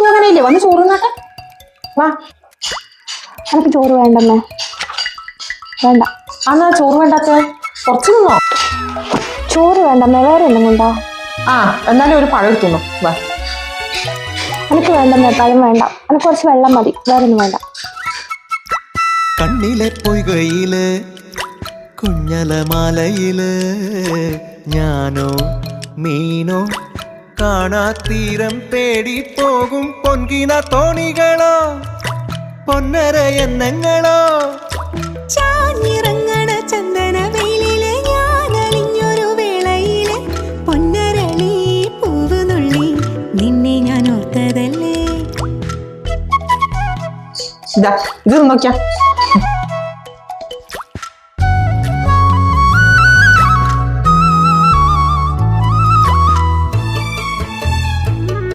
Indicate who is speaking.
Speaker 1: അങ്ങനെയില്ലേ വന്ന് ചോറ് നാട്ടെ വാ.
Speaker 2: എനിക്ക് ചോറ് വേണ്ടമ്മേ. വേണ്ട.
Speaker 1: എന്നാ ചോറ് വേണ്ടാത്ത കുറച്ച് നിന്നോ.
Speaker 2: ചോറ് വേണ്ടമ്മേ, വേറെ ഒന്നും കൊണ്ടാ.
Speaker 1: ആ എന്നാലും ഒരു പഴം എടുത്തുന്നോ. വാ.
Speaker 2: എനിക്ക് വേണ്ടമ്മേ, പഴം വേണ്ട. എനിക്ക് കുറച്ച് വെള്ളം മതി, വേറെ ഒന്നും വേണ്ട.
Speaker 3: കണ്ണിലെ പൊയ്കയില് കുഞ്ഞലമാലയില് ഞാനോ മീനോ കാണാ തീരം തേടി പോകും പൊൻകിന തോണികളോ പൊന്നര എന്നങ്ങളോ
Speaker 4: ചാഞ്ഞിറങ്ങണ ചന്ദന വെയിലിലെ ഞാനലിഞ്ഞൊരു വേളയിലെ പൊന്നരളി പൂവ് നുള്ളി നിന്നെ ഞാൻ ഓർത്തതല്ലേ.
Speaker 1: ഇതാ ഇത് നോക്കിയാ